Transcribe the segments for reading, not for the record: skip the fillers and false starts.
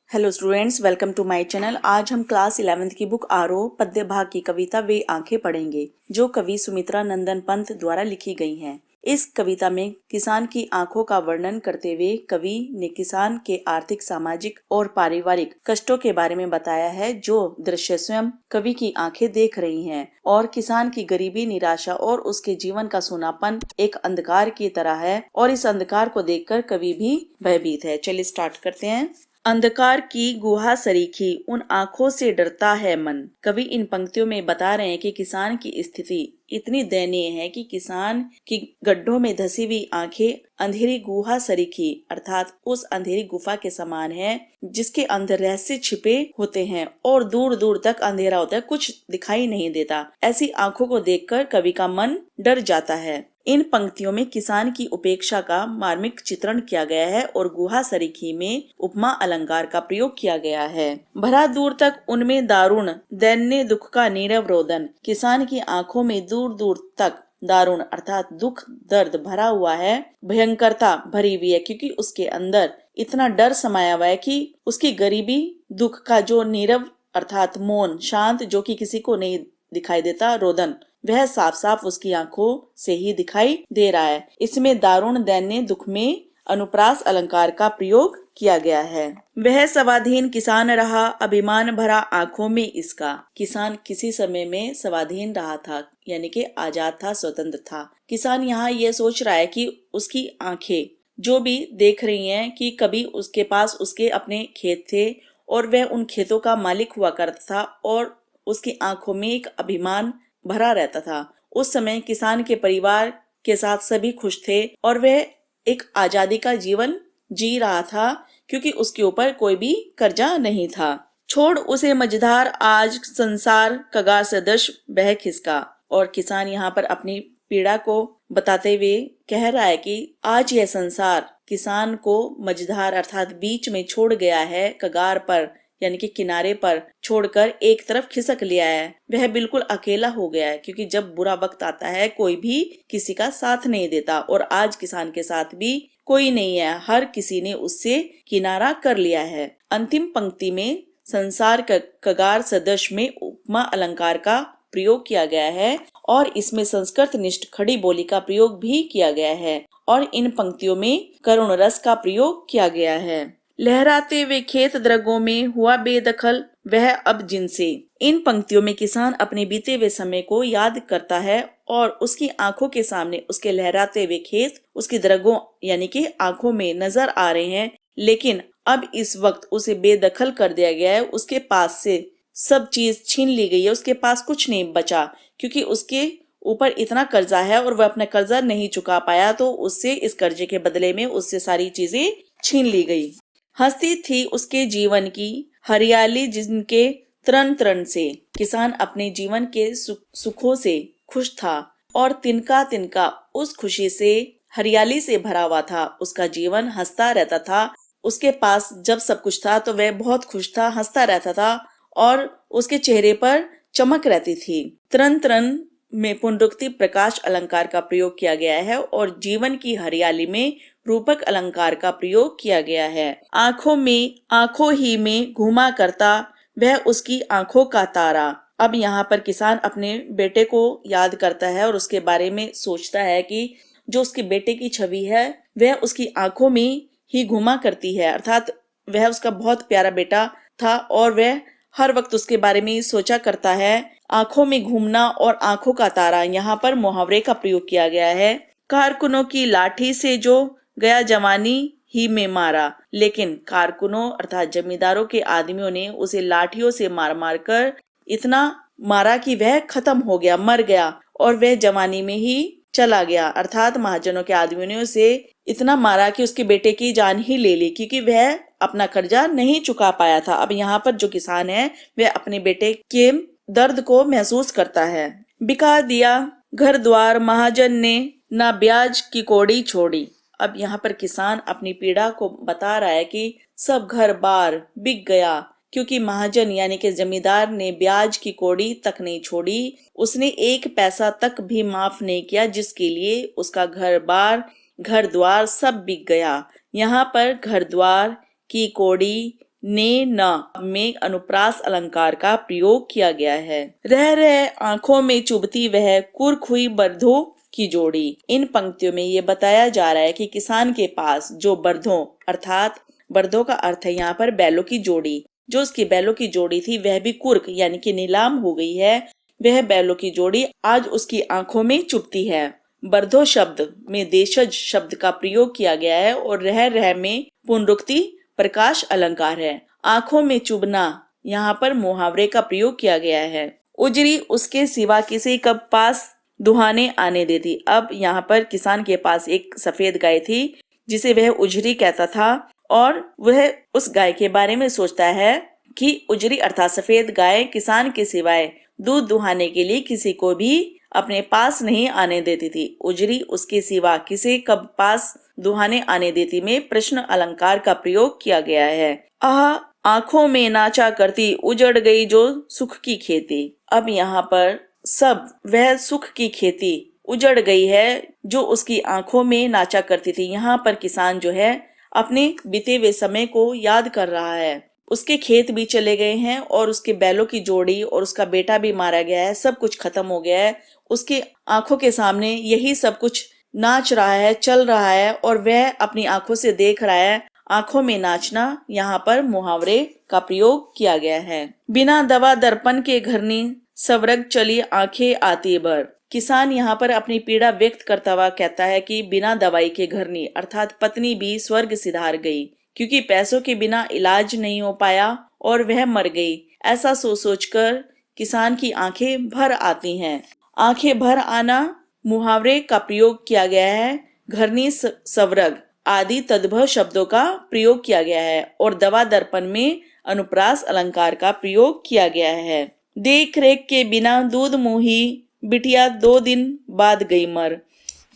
Hello students, welcome to my channel. आज हम class 11th की बुक आरोह पद्य भाग की कविता वे आंखें पढ़ेंगे, जो कवि सुमित्रा नंदन पंत द्वारा लिखी गई हैं। इस कविता में किसान की आंखों का वर्णन करते हुए कवि ने किसान के आर्थिक, सामाजिक और पारिवारिक कष्टों के बारे में बताया है, जो दृश्य स्वयं कवि की आंखें देख रही हैं। और किसान की गरीबी, निराशा और उसके जीवन का सूनापन एक अंधकार की तरह है, और इस अंधकार को देखकर कवि भी भयभीत है। चलिए स्टार्ट करते हैं। अंधकार की गुहा सरीखी, उन आंखों से डरता है मन। कवि इन पंक्तियों में बता रहे हैं कि किसान की स्थिति इतनी दयनीय है कि किसान की गड्ढों में धसी हुई आंखें अंधेरी गुहा सरीखी अर्थात उस अंधेरी गुफा के समान है, जिसके अंदर रहस्य छिपे होते हैं और दूर दूर तक अंधेरा होता है, कुछ दिखाई नहीं देता। ऐसी आंखों को देखकर कवि का मन डर जाता है। इन पंक्तियों में किसान की उपेक्षा का मार्मिक चित्रण किया गया है और गुहा सरीखी में उपमा अलंकार का प्रयोग किया गया है। भरा दूर तक उनमें दारुण दैन्य दुख का नीरव रोदन। किसान की आंखों में दूर दूर तक दारुण अर्थात दुख, दर्द भरा हुआ है, भयंकरता भरी हुई है, क्योंकि उसके अंदर इतना डर समाया हुआ है कि उसकी गरीबी, दुख का जो नीरव अर्थात मौन, शांत, जो कि किसी को नहीं दिखाई देता, रोदन, वह साफ साफ उसकी आंखों से ही दिखाई दे रहा है। इसमें दारुण दैन्य दुख में अनुप्रास अलंकार का प्रयोग किया गया है। वह स्वाधीन किसान रहा, अभिमान भरा आंखों में इसका। किसान किसी समय में स्वाधीन रहा था, यानी कि आजाद था, स्वतंत्र था। किसान यहाँ ये सोच रहा है कि उसकी आंखें जो भी देख रही हैं कि कभी उसके पास उसके अपने खेत थे और वह उन खेतों का मालिक हुआ करता था और उसकी आंखों में एक अभिमान भरा रहता था। उस समय किसान के परिवार के साथ सभी खुश थे और वह एक आजादी का जीवन जी रहा था, क्योंकि उसके ऊपर कोई भी कर्जा नहीं था। छोड़ उसे मझधार, आज संसार कगार सदृश बह खिसका। और किसान यहाँ पर अपनी पीड़ा को बताते हुए कह रहा है कि आज यह संसार किसान को मझधार अर्थात बीच में छोड़ गया है, कगार पर यानी कि किनारे पर छोड़कर एक तरफ खिसक लिया है। वह बिल्कुल अकेला हो गया है, क्योंकि जब बुरा वक्त आता है कोई भी किसी का साथ नहीं देता, और आज किसान के साथ भी कोई नहीं है, हर किसी ने उससे किनारा कर लिया है। अंतिम पंक्ति में संसार कगार सदृश में उपमा अलंकार का प्रयोग किया गया है और इसमें संस्कृत निष्ठ खड़ी बोली का प्रयोग भी किया गया है और इन पंक्तियों में करुण रस का प्रयोग किया गया है। लहराते हुए खेत द्रगों में हुआ बेदखल वह अब जिनसे। इन पंक्तियों में किसान अपने बीते हुए समय को याद करता है और उसकी आंखों के सामने उसके लहराते हुए खेत उसकी द्रगों यानी कि आंखों में नजर आ रहे हैं, लेकिन अब इस वक्त उसे बेदखल कर दिया गया है। उसके पास से सब चीज छीन ली गई है, उसके पास कुछ नहीं बचा, क्योंकि उसके ऊपर इतना कर्जा है और वह अपना कर्जा नहीं चुका पाया, तो उससे इस कर्जे के बदले में उससे सारी चीजें छीन ली गई। हंसी थी उसके जीवन की हरियाली जिनके तरण तरण से। किसान अपने जीवन के सुखों से खुश था और तिनका तिनका उस खुशी से, हरियाली से भरा हुआ था। उसका जीवन हंसता रहता था। उसके पास जब सब कुछ था तो वह बहुत खुश था, हंसता रहता था और उसके चेहरे पर चमक रहती थी। तरण तरण में पुनरुक्ति प्रकाश अलंकार का प्रयोग किया गया है और जीवन की हरियाली में रूपक अलंकार का प्रयोग किया गया है। आंखों ही में घूमा करता वह उसकी आंखों का तारा। अब यहाँ पर किसान अपने बेटे को याद करता है और उसके बारे में सोचता है कि जो उसके बेटे की छवि है वह उसकी आंखों में ही घूमा करती है, अर्थात वह उसका बहुत प्यारा बेटा था और वह हर वक्त उसके बारे में सोचा करता है। आंखों में घूमना और आंखों का तारा, यहाँ पर मुहावरे का प्रयोग किया गया है। कारकुनों की लाठी से जो गया जवानी ही में मारा, लेकिन कारकुनों अर्थात जमींदारों के आदमियों ने उसे लाठियों से मार मार कर इतना मारा कि वह खत्म हो गया, मर गया और वह जवानी में ही चला गया, अर्थात महाजनों के आदमियों ने उसे इतना मारा कि उसके बेटे की जान ही ले ली, क्योंकि वह अपना कर्जा नहीं चुका पाया था। अब यहाँ पर जो किसान है वह अपने बेटे के दर्द को महसूस करता है। बिका दिया घर द्वार महाजन ने, ना ब्याज की कौड़ी छोड़ी। अब यहाँ पर किसान अपनी पीड़ा को बता रहा है कि सब घर बार बिक गया, क्योंकि महाजन यानी कि जमींदार ने ब्याज की कौड़ी तक नहीं छोड़ी। उसने एक पैसा तक भी माफ नहीं किया, जिसके लिए उसका घर बार, घर द्वार सब बिक गया। यहाँ पर घर द्वार की कौड़ी ने न में अनुप्रास अलंकार का प्रयोग किया गया है। रह रह आंखों में चुभती वह कुरखुई बरधों की जोड़ी। इन पंक्तियों में ये बताया जा रहा है कि किसान के पास जो बरधों अर्थात बरधों का अर्थ है यहाँ पर बैलों की जोड़ी, जो उसकी बैलों की जोड़ी थी वह भी कुर्क यानी कि नीलाम हो गई है। वह बैलों की जोड़ी आज उसकी आंखों में चुभती है। बरधो शब्द में देशज शब्द का प्रयोग किया गया है और रह में पुनरुक्ति प्रकाश अलंकार है। आंखों में चुभना यहाँ पर मुहावरे का प्रयोग किया गया है। उजरी उसके सिवा किसी कब पास दुहाने आने देती। अब यहाँ पर किसान के पास एक सफेद गाय थी जिसे वह उजरी कहता था और वह उस गाय के बारे में सोचता है कि उजरी अर्थात सफेद गाय किसान के सिवाय दूध दुहाने के लिए किसी को भी अपने पास नहीं आने देती थी। उजरी उसके सिवा किसी कब पास दुहाने आने देती में प्रश्न अलंकार का प्रयोग किया गया है। आह आंखों में नाचा करती उजड़ गई जो सुख की खेती। अब यहाँ पर सब वह सुख की खेती उजड़ गई है जो उसकी आंखों में नाचा करती थी। यहाँ पर किसान जो है अपने बीते हुए समय को याद कर रहा है। उसके खेत भी चले गए हैं और उसके बैलों की जोड़ी और उसका बेटा भी मारा गया है। सब कुछ खत्म हो गया है। उसकी आंखों के सामने यही सब कुछ नाच रहा है, चल रहा है और वह अपनी आंखों से देख रहा है। आंखों में नाचना यहाँ पर मुहावरे का प्रयोग किया गया है। बिना दवा दर्पण के घरनी सवरग चली आंखें आती भर। किसान यहाँ पर अपनी पीड़ा व्यक्त करता हुआ कहता है कि बिना दवाई के घरनी अर्थात पत्नी भी स्वर्ग सिधार गई, क्योंकि पैसों के बिना इलाज नहीं हो पाया और वह मर गई। ऐसा सोचकर किसान की आंखें भर आती हैं। आंखें भर आना मुहावरे का प्रयोग किया गया है। घरनी सवरग आदि तद्भव शब्दों का प्रयोग किया गया है और दवा दर्पण में अनुप्रास अलंकार का प्रयोग किया गया है। देख रेख के बिना दूध मुही बिटिया 2 दिन बाद गई मर।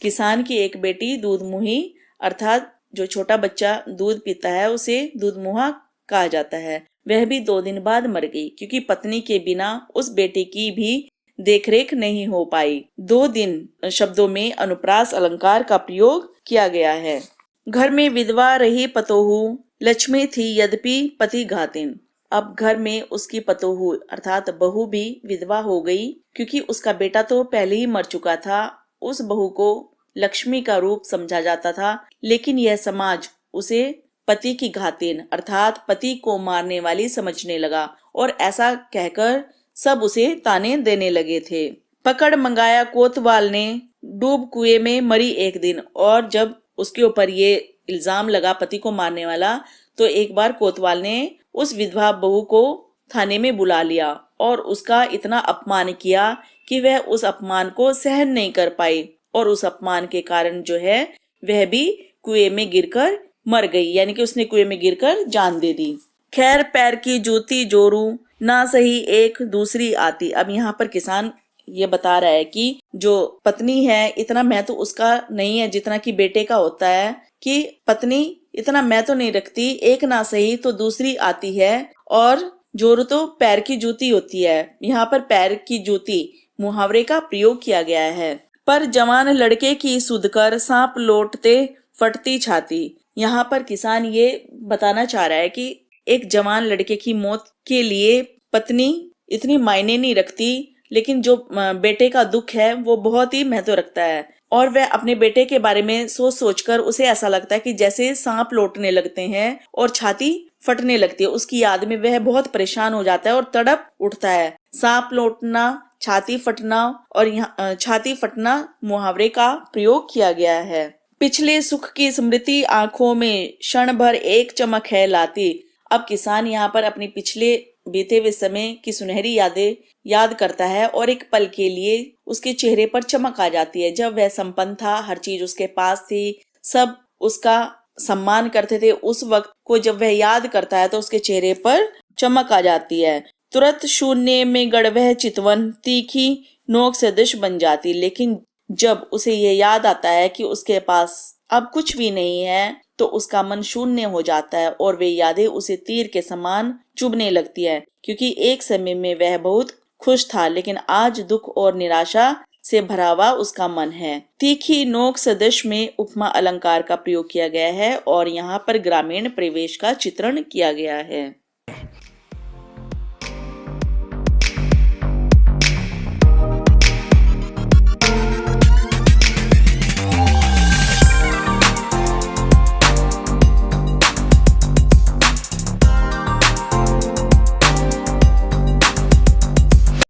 किसान की एक बेटी दूध मुही अर्थात जो छोटा बच्चा दूध पीता है उसे दूध मुहा कहा जाता है, वह भी 2 दिन बाद मर गई, क्योंकि पत्नी के बिना उस बेटे की भी देखरेख नहीं हो पाई। 2 दिन शब्दों में अनुप्रास अलंकार का प्रयोग किया गया है। घर में विधवा रही पतोहू लक्ष्मी थी यद्यपि पति घातिन। अब घर में उसकी पतोहू अर्थात बहू भी विधवा हो गई, क्योंकि उसका बेटा तो पहले ही मर चुका था। उस बहू को लक्ष्मी का रूप समझा जाता था, लेकिन यह समाज उसे पति की घातिन अर्थात पति को मारने वाली समझने लगा और ऐसा कहकर सब उसे ताने देने लगे थे। पकड़ मंगाया कोतवाल ने डूब कुएं में मरी एक दिन। और जब उसके ऊपर ये इल्जाम लगा पति को मारने वाला, तो एक बार कोतवाल ने उस विधवा बहू को थाने में बुला लिया और उसका इतना अपमान किया कि वह उस अपमान को सहन नहीं कर पाई और उस अपमान के कारण जो है वह भी कुएं में गिरकर मर गई, यानी कि उसने कुएं में गिरकर जान दे दी। खैर पैर की जूती जोरू ना सही एक दूसरी आती। अब यहाँ पर किसान ये बता रहा है कि जो पत्नी है इतना महत्व उसका नहीं है जितना कि बेटे का होता है, कि पत्नी इतना महत्व नहीं रखती, एक ना सही तो दूसरी आती है। और जोरू तो पैर की जूती होती है। यहाँ पर पैर की जूती मुहावरे का प्रयोग किया गया है। पर जवान लड़के की सुधकर सांप लौटते फटती छाती। यहाँ पर किसान ये बताना चाह रहा है कि एक जवान लड़के की मौत के लिए पत्नी इतनी मायने नहीं रखती, लेकिन जो बेटे का दुख है वो बहुत ही महत्व रखता है। और वह अपने बेटे के बारे में सोचकर उसे ऐसा लगता है कि जैसे सांप लौटने लगते हैं और छाती फटने लगती है। उसकी याद में वह बहुत परेशान हो जाता है और तड़प उठता है। सांप लौटना, छाती फटना और यहाँ छाती फटना मुहावरे का प्रयोग किया गया है। पिछले सुख की स्मृति आंखों में क्षण भर एक चमक है लाती। अब किसान यहाँ पर अपने पिछले बीते हुए समय की सुनहरी यादें याद करता है और एक पल के लिए उसके चेहरे पर चमक आ जाती है। जब वह संपन्न था, हर चीज उसके पास थी, सब उसका सम्मान करते थे, उस वक्त को जब वह याद करता है तो उसके चेहरे पर चमक आ जाती है। तुरंत शून्य में गड़वह चितवन तीखी नोक सदृश बन जाती। लेकिन जब उसे ये याद आता है कि उसके पास अब कुछ भी नहीं है तो उसका मन शून्य हो जाता है और वे यादें उसे तीर के समान चुभने लगती है, क्योंकि एक समय में वह बहुत खुश था, लेकिन आज दुख और निराशा से भरा हुआ उसका मन है। तीखी नोक सदृश में उपमा अलंकार का प्रयोग किया गया है और यहाँ पर ग्रामीण परिवेश का चित्रण किया गया है।